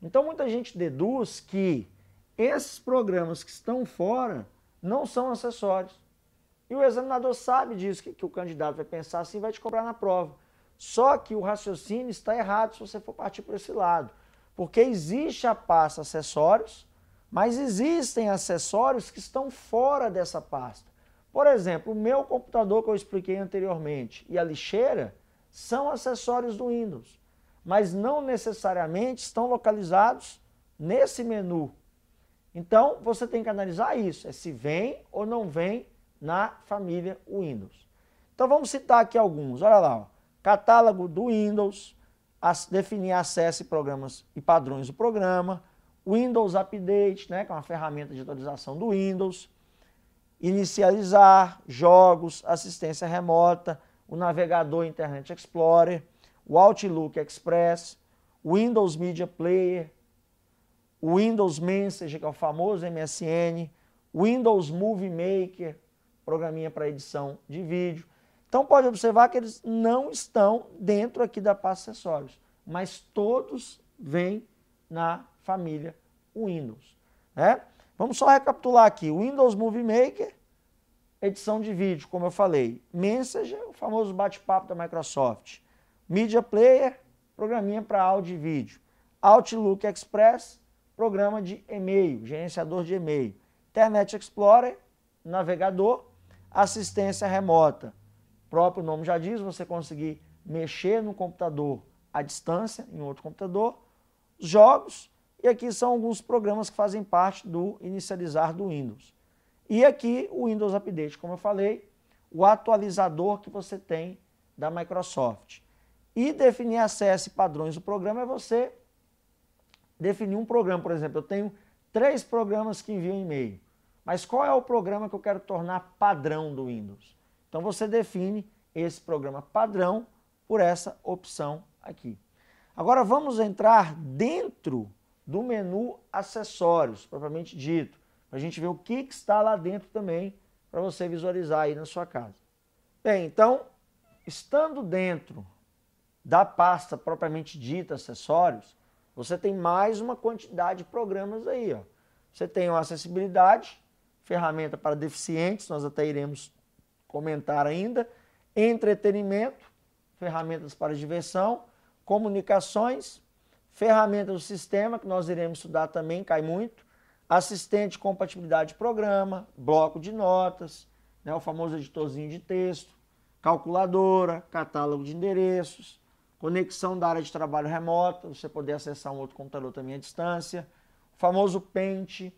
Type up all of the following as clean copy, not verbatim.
Então muita gente deduz que esses programas que estão fora não são acessórios. E o examinador sabe disso, que o candidato vai pensar assim e vai te cobrar na prova. Só que o raciocínio está errado se você for partir por esse lado. Porque existe a pasta acessórios, mas existem acessórios que estão fora dessa pasta. Por exemplo, o meu computador que eu expliquei anteriormente e a lixeira são acessórios do Windows, mas não necessariamente estão localizados nesse menu. Então, você tem que analisar isso, se vem ou não vem na família Windows. Então, vamos citar aqui alguns. Olha lá, ó. Catálogo do Windows, definir acesso e programas e padrões do programa, Windows Update, né, que é uma ferramenta de atualização do Windows, inicializar, jogos, assistência remota, o navegador Internet Explorer, o Outlook Express, o Windows Media Player, o Windows Messenger, que é o famoso MSN, o Windows Movie Maker, programinha para edição de vídeo. Então pode observar que eles não estão dentro aqui da pasta acessórios, mas todos vêm na família Windows, né? Vamos só recapitular aqui, o Windows Movie Maker, edição de vídeo, como eu falei, Messenger, o famoso bate-papo da Microsoft, Media Player, programinha para áudio e vídeo, Outlook Express, programa de e-mail, gerenciador de e-mail, Internet Explorer, navegador, assistência remota, o próprio nome já diz, você conseguir mexer no computador à distância, em outro computador, jogos, e aqui são alguns programas que fazem parte do inicializar do Windows. E aqui o Windows Update, como eu falei, o atualizador que você tem da Microsoft. E definir acesso e padrões do programa é você definir um programa. Por exemplo, eu tenho 3 programas que enviam e-mail, mas qual é o programa que eu quero tornar padrão do Windows? Então você define esse programa padrão por essa opção aqui. Agora vamos entrar dentro do menu acessórios, propriamente dito, para a gente ver o que está lá dentro também, para você visualizar aí na sua casa. Bem, então, estando dentro da pasta propriamente dita acessórios, você tem mais uma quantidade de programas aí, ó. Você tem a acessibilidade, ferramenta para deficientes, nós até iremos comentar ainda, entretenimento, ferramentas para diversão, comunicações, ferramenta do sistema, que nós iremos estudar também, cai muito, assistente de compatibilidade de programa, bloco de notas, né, o famoso editorzinho de texto, calculadora, catálogo de endereços, conexão da área de trabalho remota, você poder acessar um outro computador também à distância, o famoso Paint,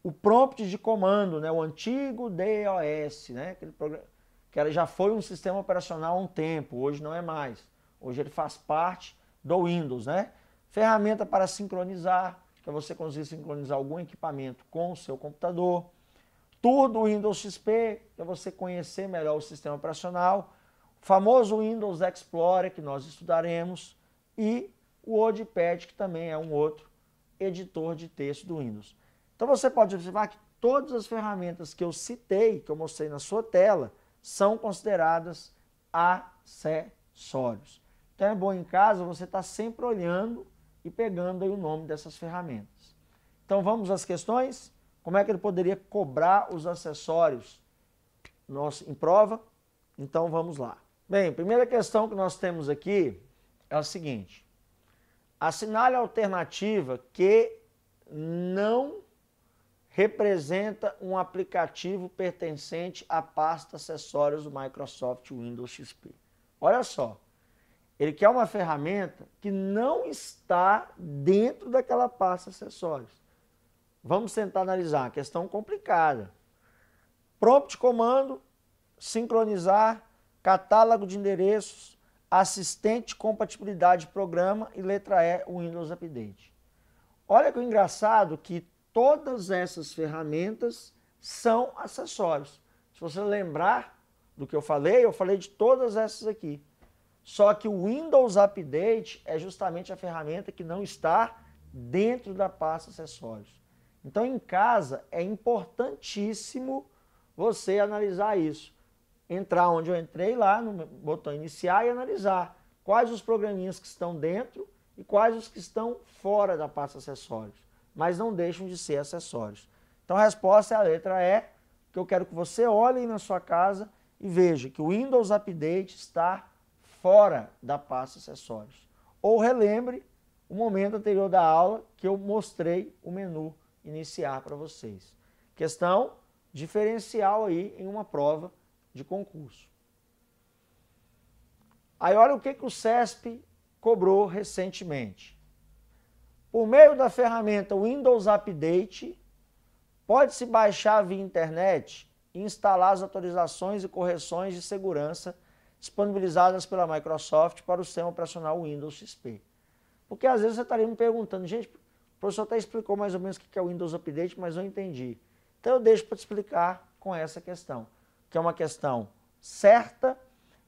o prompt de comando, né, o antigo DOS, né, aquele programa, que já foi um sistema operacional há um tempo, hoje não é mais. Hoje ele faz parte do Windows, né? Ferramenta para sincronizar, para você conseguir sincronizar algum equipamento com o seu computador. Tudo Windows XP, para você conhecer melhor o sistema operacional. O famoso Windows Explorer, que nós estudaremos. E o WordPad, que também é um outro editor de texto do Windows. Então você pode observar que todas as ferramentas que eu citei, que eu mostrei na sua tela, são consideradas acessórios. Então é bom em casa você estar sempre olhando e pegando aí o nome dessas ferramentas. Então vamos às questões. Como é que ele poderia cobrar os acessórios em prova? Então vamos lá. Bem, a primeira questão que nós temos aqui é a seguinte. Assinale a alternativa que não representa um aplicativo pertencente à pasta acessórios do Microsoft Windows XP. Olha só, ele quer uma ferramenta que não está dentro daquela pasta acessórios. Vamos tentar analisar, questão complicada. Prompt comando, sincronizar, catálogo de endereços, assistente de compatibilidade de programa e letra E, o Windows Update. Olha que engraçado que todas essas ferramentas são acessórios. Se você lembrar do que eu falei de todas essas aqui. Só que o Windows Update é justamente a ferramenta que não está dentro da pasta acessórios. Então, em casa, é importantíssimo você analisar isso. Entrar onde eu entrei lá, no botão iniciar e analisar quais os programinhas que estão dentro e quais os que estão fora da pasta acessórios, mas não deixam de ser acessórios. Então a resposta é a letra E, que eu quero que você olhe na sua casa e veja que o Windows Update está fora da pasta acessórios. Ou relembre o momento anterior da aula que eu mostrei o menu iniciar para vocês. Questão diferencial aí em uma prova de concurso. Aí olha o que o CESP cobrou recentemente. Por meio da ferramenta Windows Update, pode-se baixar via internet e instalar as atualizações e correções de segurança disponibilizadas pela Microsoft para o sistema operacional Windows XP. Porque às vezes você estaria me perguntando, gente, o professor até explicou mais ou menos o que é o Windows Update, mas eu entendi. Então eu deixo para te explicar com essa questão, que é uma questão certa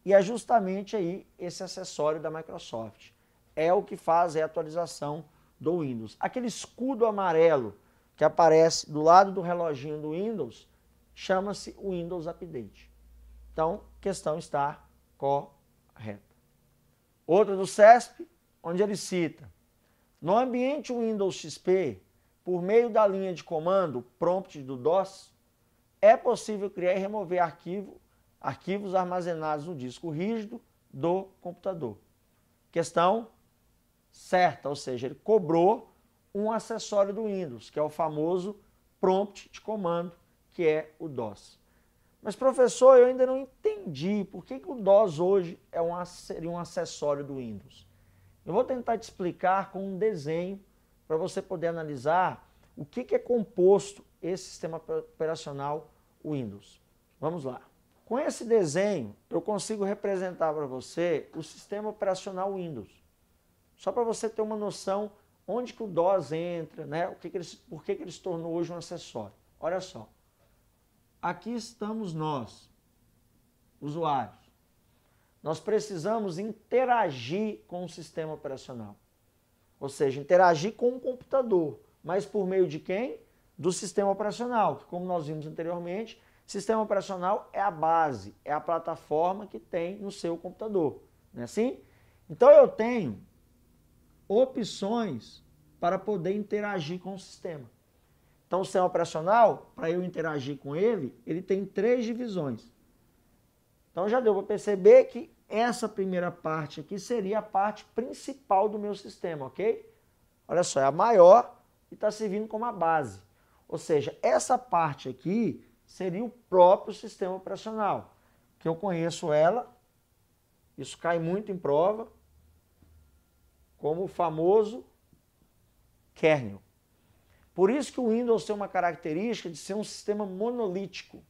e é justamente aí esse acessório da Microsoft. É o que faz a atualização do Windows. Aquele escudo amarelo que aparece do lado do reloginho do Windows, chama-se Windows Update. Então, a questão está correta. Outra do CESP, onde ele cita, no ambiente Windows XP, por meio da linha de comando prompt do DOS, é possível criar e remover arquivos armazenados no disco rígido do computador. Questão certa, ou seja, ele cobrou um acessório do Windows, que é o famoso prompt de comando, que é o DOS. Mas, professor, eu ainda não entendi por que o DOS hoje seria um acessório do Windows. Eu vou tentar te explicar com um desenho para você poder analisar o que é composto esse sistema operacional Windows. Vamos lá. Com esse desenho, eu consigo representar para você o sistema operacional Windows. Só para você ter uma noção onde que o DOS entra, né? Por que ele se tornou hoje um acessório. Olha só. Aqui estamos nós, usuários. Nós precisamos interagir com o sistema operacional. Ou seja, interagir com o computador. Mas por meio de quem? Do sistema operacional, que como nós vimos anteriormente, sistema operacional é a base, é a plataforma que tem no seu computador. Não é assim? Então eu tenho opções para poder interagir com o sistema. Então o sistema operacional, para eu interagir com ele, ele tem 3 divisões. Então já deu para perceber que essa primeira parte aqui seria a parte principal do meu sistema, ok? Olha só, é a maior e está servindo como a base. Ou seja, essa parte aqui seria o próprio sistema operacional, que eu conheço ela, isso cai muito em prova, como o famoso kernel. Por isso que o Windows tem uma característica de ser um sistema monolítico.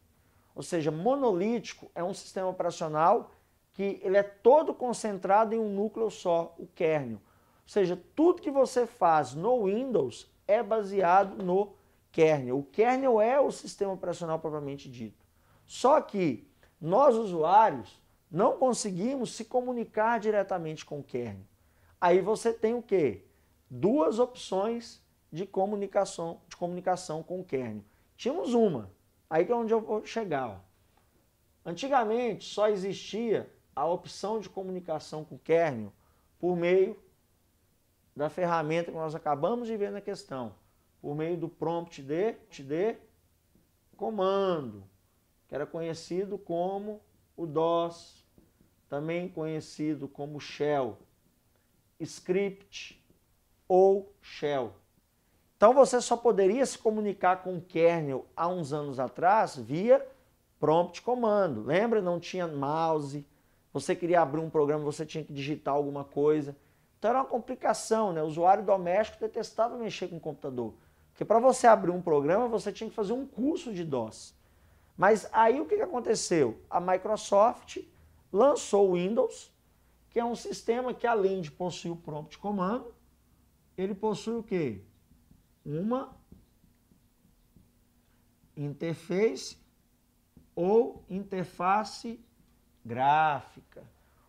Ou seja, monolítico é um sistema operacional que ele é todo concentrado em um núcleo só, o kernel. Ou seja, tudo que você faz no Windows é baseado no kernel. O kernel é o sistema operacional propriamente dito. Só que nós, usuários, não conseguimos se comunicar diretamente com o kernel. Aí você tem o quê? 2 opções de comunicação com o kernel. Tínhamos uma, aí que é onde eu vou chegar. Ó. Antigamente só existia a opção de comunicação com o kernel por meio da ferramenta que nós acabamos de ver na questão, por meio do prompt de comando, que era conhecido como o DOS, também conhecido como shell, script ou shell. Então você só poderia se comunicar com o kernel há uns anos atrás via prompt comando. Lembra? Não tinha mouse, você queria abrir um programa, você tinha que digitar alguma coisa. Então era uma complicação, né? O usuário doméstico detestava mexer com o computador. Porque para você abrir um programa, você tinha que fazer um curso de DOS. Mas aí o que aconteceu? A Microsoft lançou o Windows, que é um sistema que além de possuir o prompt comando, ele possui o quê? Uma interface ou interface gráfica.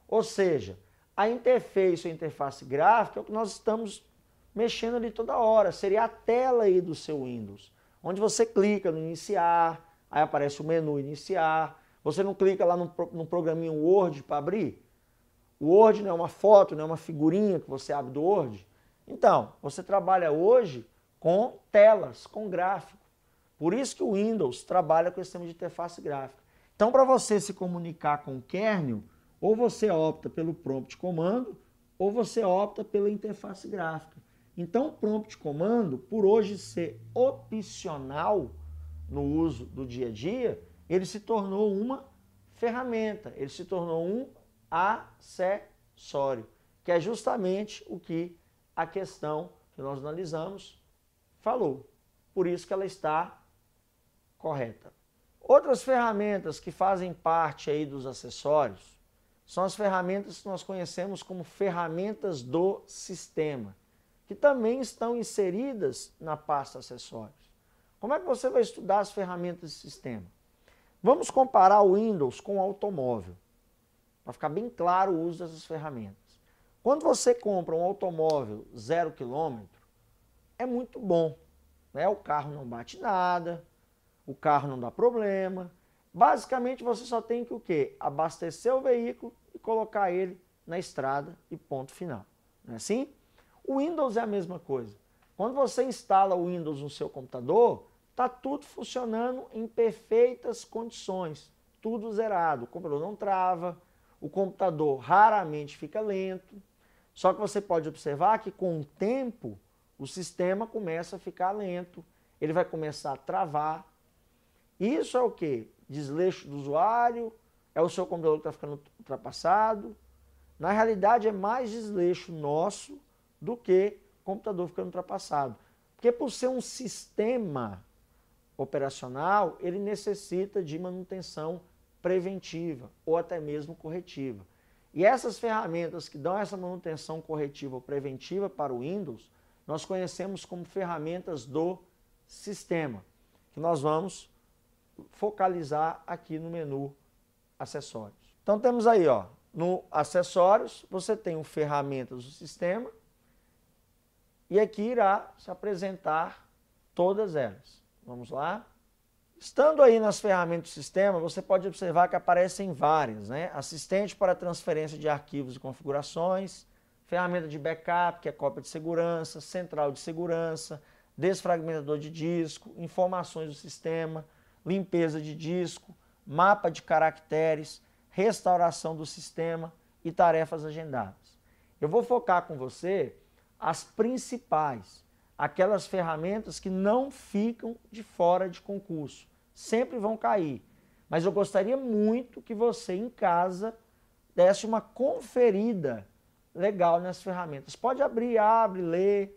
Ou seja, a interface ou interface gráfica é o que nós estamos mexendo ali toda hora. Seria a tela aí do seu Windows, onde você clica no iniciar, aí aparece o menu iniciar. Você não clica lá no programinho Word para abrir? O Word não é uma foto, não é uma figurinha que você abre do Word. Então, você trabalha hoje com telas, com gráfico. Por isso que o Windows trabalha com esse sistema de interface gráfica. Então, para você se comunicar com o kernel, ou você opta pelo prompt comando, ou você opta pela interface gráfica. Então, o prompt comando, por hoje ser opcional no uso do dia a dia, ele se tornou uma ferramenta, ele se tornou um acessório, que é justamente o que a questão que nós analisamos falou. Por isso que ela está correta. Outras ferramentas que fazem parte aí dos acessórios são as ferramentas que nós conhecemos como ferramentas do sistema, que também estão inseridas na pasta acessórios. Como é que você vai estudar as ferramentas de sistema? Vamos comparar o Windows com o automóvel, para ficar bem claro o uso dessas ferramentas. Quando você compra um automóvel 0 km, é muito bom, né? O carro não bate nada, o carro não dá problema. Basicamente você só tem que o quê? Abastecer o veículo e colocar ele na estrada e ponto final. Não é assim? O Windows é a mesma coisa. Quando você instala o Windows no seu computador, está tudo funcionando em perfeitas condições, tudo zerado. O computador não trava, o computador raramente fica lento. Só que você pode observar que com o tempo o sistema começa a ficar lento, ele vai começar a travar. Isso é o quê? Desleixo do usuário, é o seu computador que está ficando ultrapassado. Na realidade é mais desleixo nosso do que o computador ficando ultrapassado. Porque por ser um sistema operacional, ele necessita de manutenção preventiva ou até mesmo corretiva. E essas ferramentas que dão essa manutenção corretiva ou preventiva para o Windows, nós conhecemos como ferramentas do sistema, que nós vamos focalizar aqui no menu acessórios. Então temos aí, ó, no acessórios, você tem o ferramentas do sistema e aqui irá se apresentar todas elas. Vamos lá? Estando aí nas ferramentas do sistema, você pode observar que aparecem várias, né? Assistente para transferência de arquivos e configurações, ferramenta de backup, que é cópia de segurança, central de segurança, desfragmentador de disco, informações do sistema, limpeza de disco, mapa de caracteres, restauração do sistema e tarefas agendadas. Eu vou focar com você as principais, aquelas ferramentas que não ficam de fora de concurso, sempre vão cair. Mas eu gostaria muito que você em casa desse uma conferida legal nessas ferramentas. Pode abrir, abre, lê,